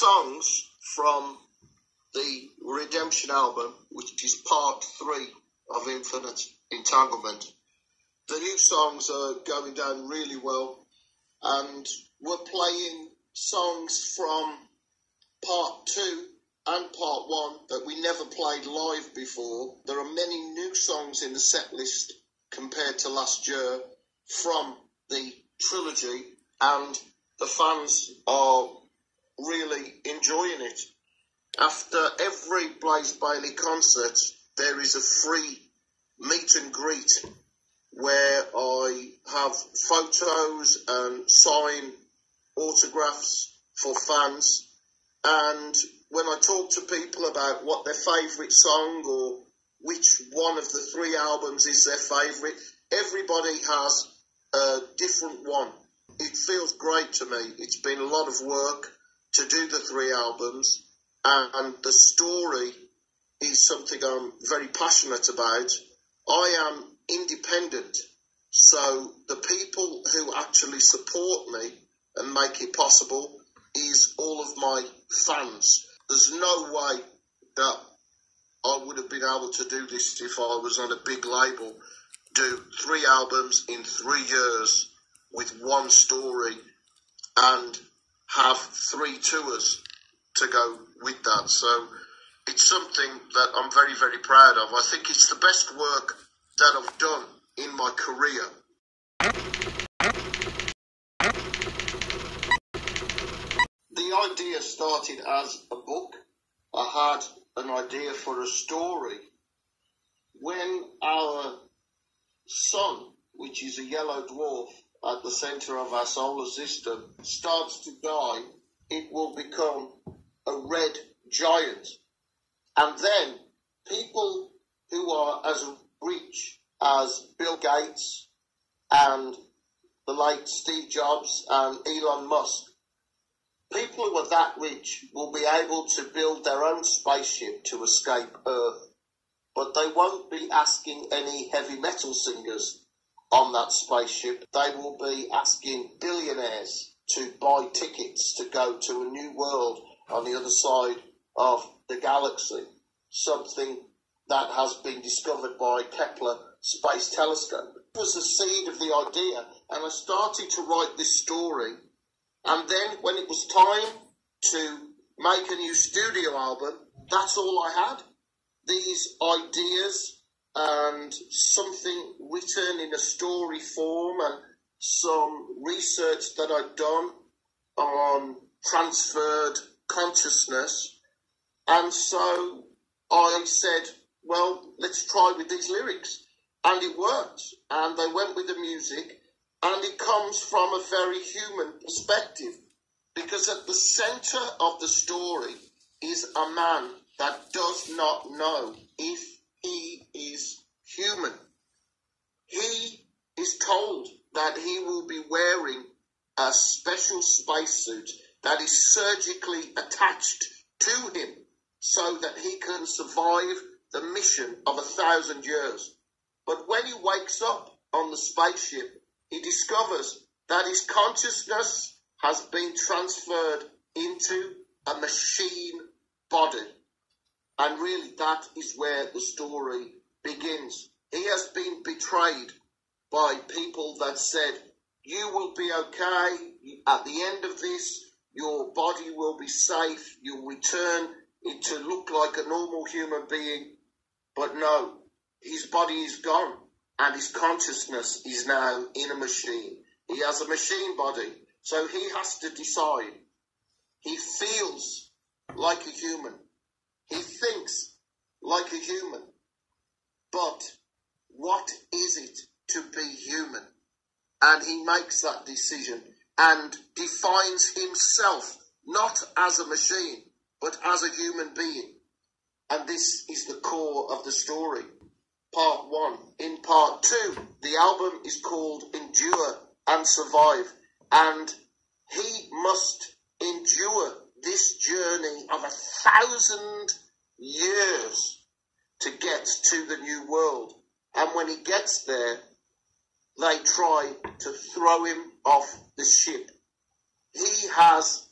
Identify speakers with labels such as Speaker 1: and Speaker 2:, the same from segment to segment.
Speaker 1: songs from the Redemption album, which is part 3 of Infinite Entanglement. The new songs are going down really well, and we're playing songs from part 2 and part 1 that we never played live before. There are many new songs in the set list compared to last year from the trilogy, and the fans are really enjoying it. After every Blaze Bayley concert, there is a free meet and greet where I have photos and sign autographs for fans. And when I talk to people about what their favourite song or which one of the 3 albums is their favourite, everybody has a different one. It feels great to me. It's been a lot of work to do the 3 albums, and the story is something I'm very passionate about. I am independent, so the people who actually support me and make it possible is all of my fans. There's no way that I would have been able to do this if I was on a big label. Do 3 albums in 3 years with one story and have 3 tours to go with that. So it's something that I'm very, very proud of. I think it's the best work that I've done in my career. The idea started as a book. I had an idea for a story. When our sun, which is a yellow dwarf at the centre of our solar system, starts to die, it will become a red giant. And then people who are as rich as Bill Gates and the late Steve Jobs and Elon Musk, people who are that rich will be able to build their own spaceship to escape Earth, but they won't be asking any heavy metal singers on that spaceship. They will be asking billionaires to buy tickets to go to a new world on the other side of the galaxy, something that has been discovered by Kepler Space Telescope. It was the seed of the idea, and I started to write this story. And then when it was time to make a new studio album, that's all I had. These ideas and something written in a story form and some research that I'd done on transferred consciousness. And so I said, well, let's try with these lyrics. And it worked. And they went with the music. And it comes from a very human perspective, because at the centre of the story is a man that does not know if he is human. He is told that he will be wearing a special spacesuit that is surgically attached to him so that he can survive the mission of 1,000 years. But when he wakes up on the spaceship, he discovers that his consciousness has been transferred into a machine body. And really, that is where the story begins. He has been betrayed by people that said, you will be okay. At the end of this, your body will be safe. You'll return to look like a normal human being. But no, his body is gone. And his consciousness is now in a machine. He has a machine body, so he has to decide. He feels like a human. He thinks like a human. But what is it to be human? And he makes that decision and defines himself not as a machine, but as a human being. And this is the core of the story. Part 1. In part 2, the album is called Endure and Survive, and he must endure this journey of 1,000 years to get to the new world. And when he gets there, they try to throw him off the ship. He has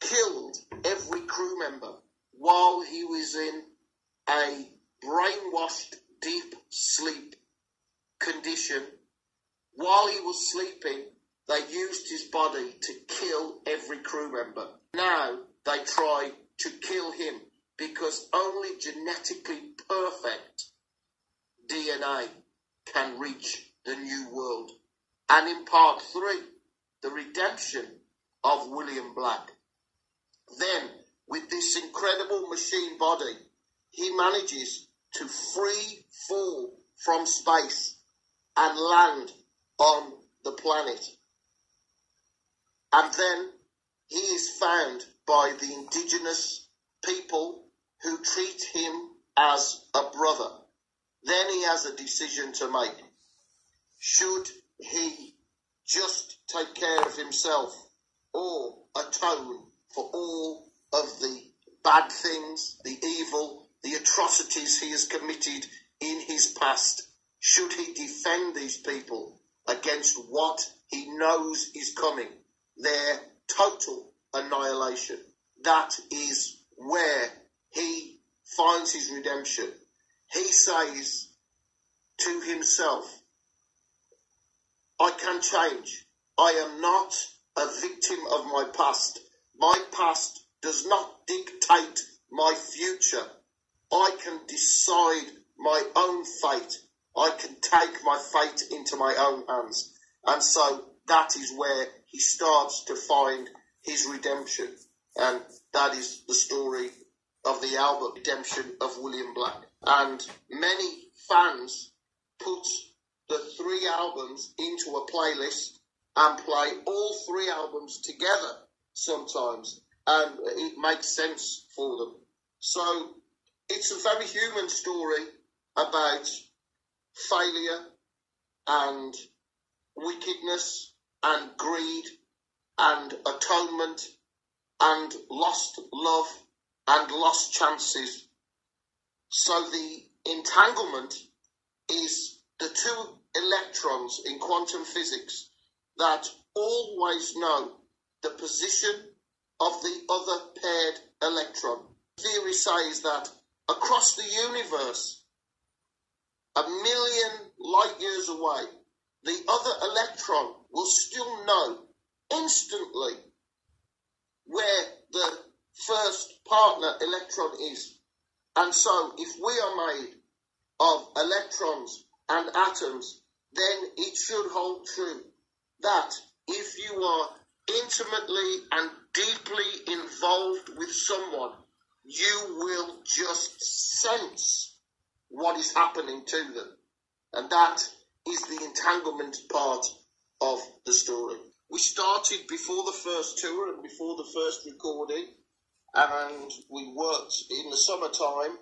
Speaker 1: killed every crew member while he was in a brainwashed deep sleep condition. While he was sleeping, they used his body to kill every crew member. Now they try to kill him because only genetically perfect DNA can reach the new world. And in part 3, the redemption of William Black. Then, with this incredible machine body, he manages to free fall from space and land on the planet. And then he is found by the indigenous people who treat him as a brother. Then he has a decision to make. Should he just take care of himself or atone for all of the bad things, the evil, the atrocities he has committed in his past? Should he defend these people against what he knows is coming, their total annihilation? That is where he finds his redemption. He says to himself, I can change. I am not a victim of my past. My past does not dictate my future. I can decide my own fate. I can take my fate into my own hands. And so that is where he starts to find his redemption. And that is the story of the album, Redemption of William Black. And many fans put the 3 albums into a playlist and play all 3 albums together sometimes, and it makes sense for them. So it's a very human story about failure and wickedness and greed and atonement and lost love and lost chances. So the entanglement is the 2 electrons in quantum physics that always know the position of the other paired electron. Theory says that across the universe, 1,000,000 light years away, the other electron will still know instantly where the first partner electron is. And so if we are made of electrons and atoms, then it should hold true that if you are intimately and deeply involved with someone, you will just sense what is happening to them. And that is the entanglement part of the story. We started before the first tour and before the first recording, and we worked in the summertime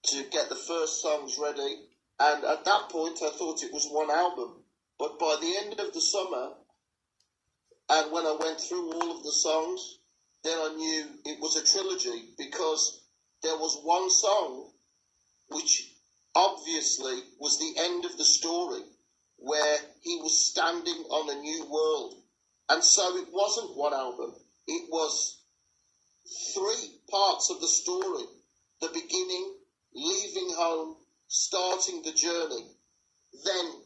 Speaker 1: to get the first songs ready. And at that point, I thought it was 1 album. But by the end of the summer, and when I went through all of the songs, then I knew it was a trilogy, because there was 1 song which obviously was the end of the story, where he was standing on a new world. And so it wasn't 1 album. It was 3 parts of the story. The beginning, leaving home, starting the journey, then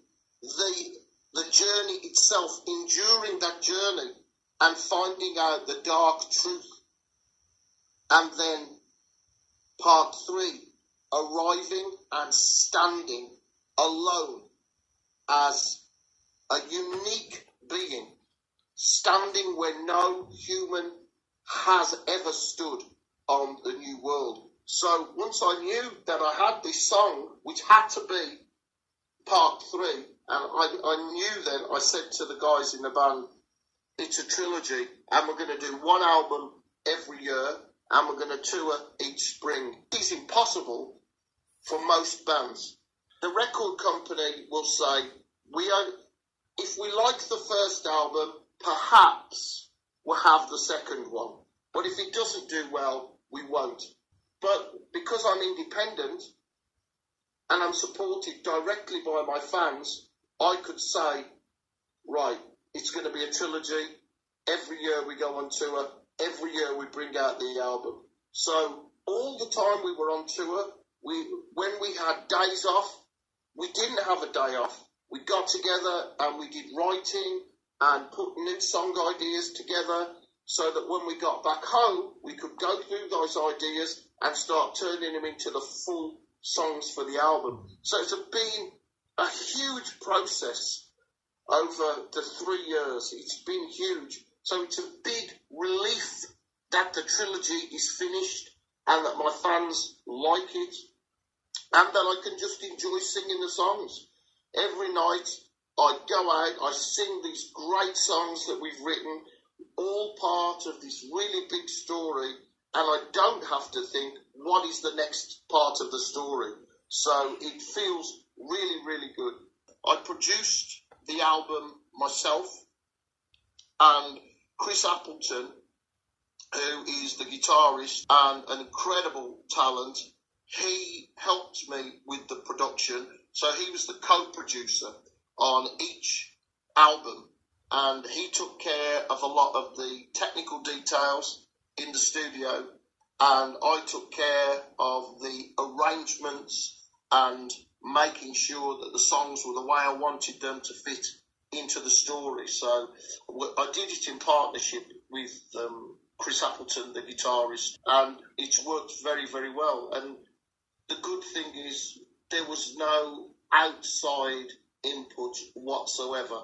Speaker 1: the journey itself, enduring that journey and finding out the dark truth, and then part 3, arriving and standing alone as a unique being, standing where no human has ever stood on the new world. So once I knew that I had this song, which had to be part 3, and I knew then, I said to the guys in the band, it's a trilogy, and we're going to do 1 album every year, and we're going to tour each spring. It's impossible for most bands. The record company will say, if we like the first album, perhaps we'll have the second one. But if it doesn't do well, we won't. But because I'm independent and I'm supported directly by my fans, I could say, right, it's going to be a trilogy. Every year we go on tour, every year we bring out the album. So all the time we were on tour, when we had days off, we didn't have a day off. We got together and we did writing and put new song ideas together so that when we got back home, we could go through those ideas and start turning them into the full songs for the album. So it's been a huge process over the 3 years. It's been huge. So it's a big relief that the trilogy is finished and that my fans like it and that I can just enjoy singing the songs. Every night I go out, I sing these great songs that we've written, all part of this really big story, and I don't have to think, what is the next part of the story? So it feels really, really good. I produced the album myself, and Chris Appleton, who is the guitarist and an incredible talent, he helped me with the production. So he was the co-producer on each album, and he took care of a lot of the technical details in the studio, and I took care of the arrangements and making sure that the songs were the way I wanted them to fit into the story. So I did it in partnership with Chris Appleton, the guitarist, and it's worked very, very well. And the good thing is there was no outside input whatsoever.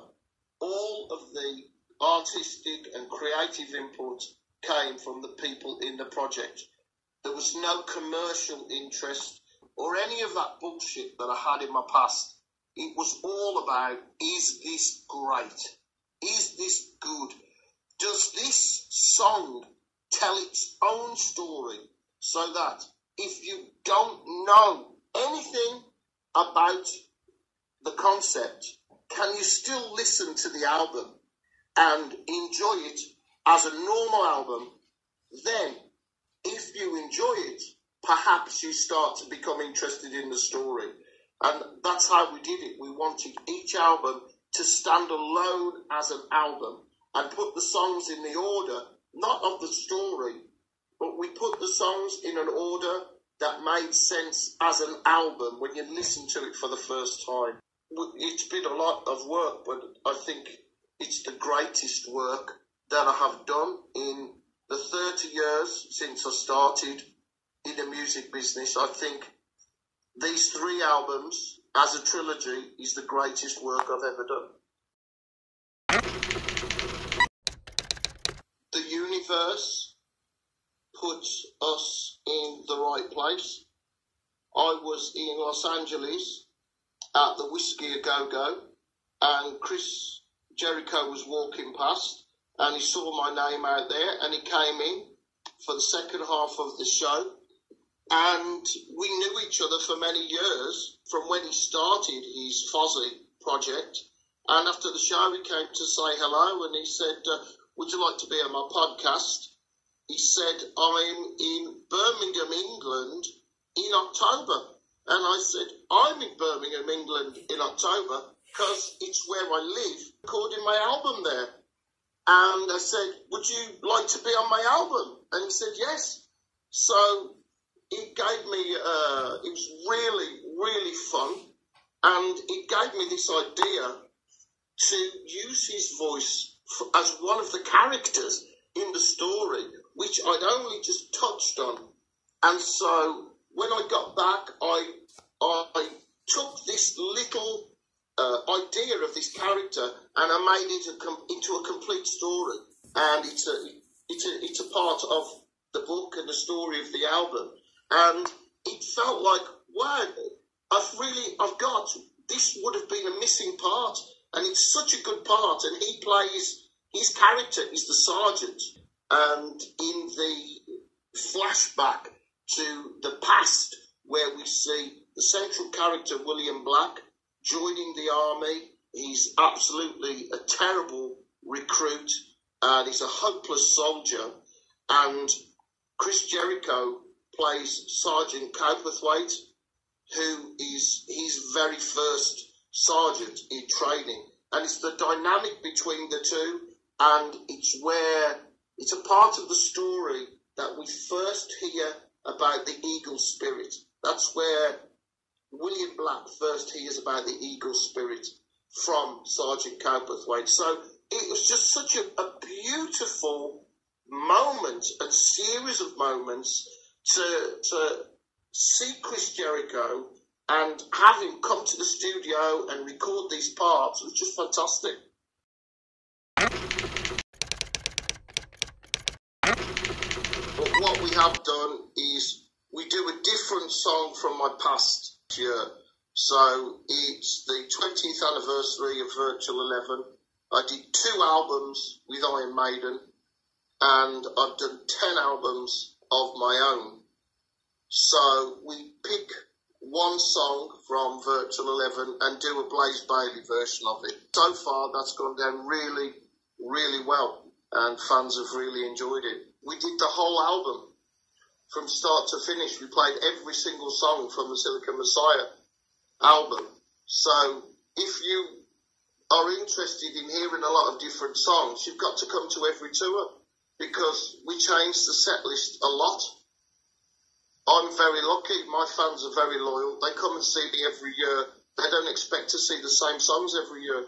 Speaker 1: All of the artistic and creative input came from the people in the project. There was no commercial interest or any of that bullshit that I had in my past. It was all about, is this great? Is this good? Does this song tell its own story so that if you don't know anything about the concept, can you still listen to the album and enjoy it as a normal album? Then, if you enjoy it, perhaps you start to become interested in the story. And that's how we did it. We wanted each album to stand alone as an album and put the songs in the order, not of the story, but we put the songs in an order that made sense as an album when you listen to it for the first time. It's been a lot of work, but I think it's the greatest work that I have done in the 30 years since I started in the music business. I think these 3 albums as a trilogy is the greatest work I've ever done. The universe puts us in the right place. I was in Los Angeles at the Whiskey A Go Go, and Chris Jericho was walking past, and he saw my name out there, and he came in for the second half of the show, and we knew each other for many years from when he started his Fozzy project. And after the show, he came to say hello, and he said, would you like to be on my podcast? He said, I'm in Birmingham, England in October. And I said, I'm in Birmingham, England in October because it's where I live, recording my album there. And I said, would you like to be on my album? And he said, yes. So it gave me, it was really, really fun. And it gave me this idea to use his voice as one of the characters in the story, which I'd only just touched on. And so when I got back, I took this little idea of this character and I made it into a complete story. And it's a part of the book and the story of the album. And it felt like, wow, I've got, this would have been a missing part. And it's such a good part. And he plays, his character is the sergeant. And in the flashback to the past, where we see the central character, William Black, joining the army. He's absolutely a terrible recruit, and he's a hopeless soldier. And Chris Jericho plays Sergeant Cowperthwaite, who is his very first sergeant in training. And it's the dynamic between the two, and it's where it's a part of the story that we first hear about the eagle spirit. That's where William Black first hears about the eagle spirit from Sergeant Cowperthwaite. So it was just such a beautiful moment and series of moments to see Chris Jericho and have him come to the studio and record these parts. It was just fantastic. But what we have done is we do a different song from my past year. So it's the 20th anniversary of Virtual 11. I did 2 albums with Iron Maiden, and I've done 10 albums of my own. So we pick one song from Virtual 11 and do a Blaze Bayley version of it. So far, that's gone down really, really well, and fans have really enjoyed it. We did the whole album from start to finish. We played every single song from the Silicon Messiah album. So if you are interested in hearing a lot of different songs, you've got to come to every tour, because we changed the set list a lot. I'm very lucky. My fans are very loyal. They come and see me every year. They don't expect to see the same songs every year.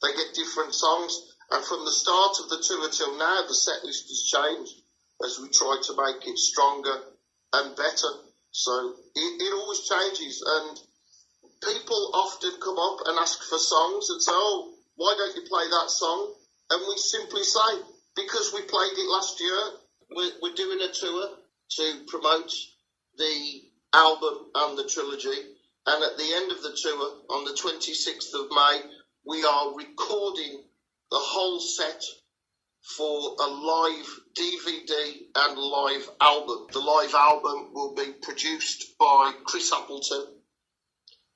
Speaker 1: They get different songs. And from the start of the tour till now, the set list has changed as we try to make it stronger and better. So it always changes. And people often come up and ask for songs and say, oh, why don't you play that song? And we simply say, because we played it last year. We're doing a tour to promote the album and the trilogy. And at the end of the tour, on the 26th of May, we are recording the whole set for a live DVD and live album. The live album will be produced by Chris Appleton.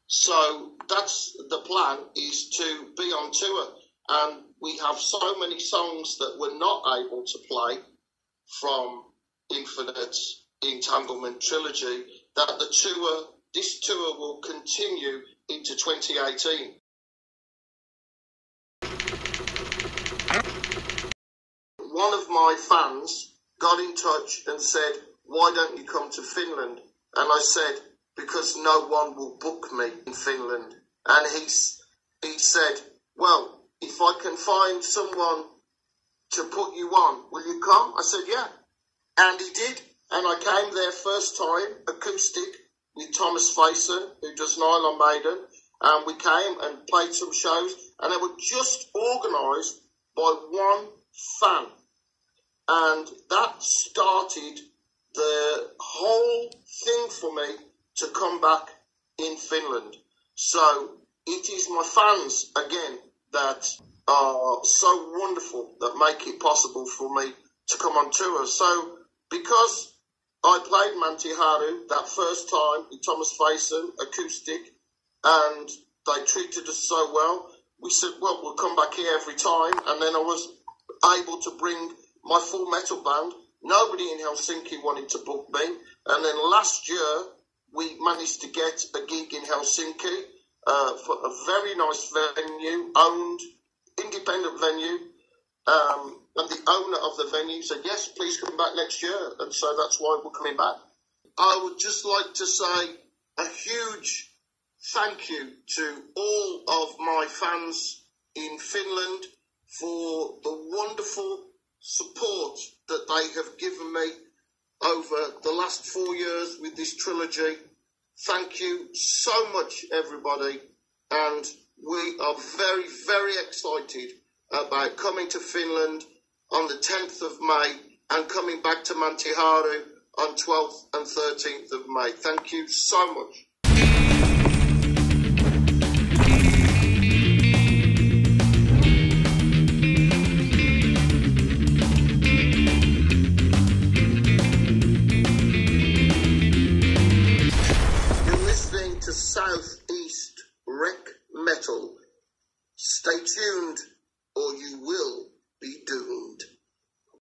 Speaker 1: So that's the plan, is to be on tour. And we have so many songs that we're not able to play from Infinite's Entanglement trilogy that this tour will continue into 2018. One of my fans got in touch and said, why don't you come to Finland? And I said, because no one will book me in Finland. And he said, well, if I can find someone to put you on, will you come? I said, yeah. And he did. And I came there first time, acoustic, with Thomas Faison, who does Nylon Maiden. And we came and played some shows. And they were just organised by one fan. And that started the whole thing for me to come back in Finland. So it is my fans, again, that are so wonderful, that make it possible for me to come on tour. So because I played Mantiharu that first time with Thomas Faison, acoustic, and they treated us so well, we said, well, we'll come back here every time. And then I was able to bring my full metal band. Nobody in Helsinki wanted to book me. And then last year, we managed to get a gig in Helsinki for a very nice venue, owned, independent venue. And the owner of the venue said, yes, please come back next year. And so that's why we're coming back. I would just like to say a huge thank you to all of my fans in Finland for the wonderful support that they have given me over the last 4 years with this trilogy. Thank you so much, everybody. And we are very, very excited about coming to Finland on the 10th of May and coming back to Mantiharu on 12th and 13th of May. Thank you so much.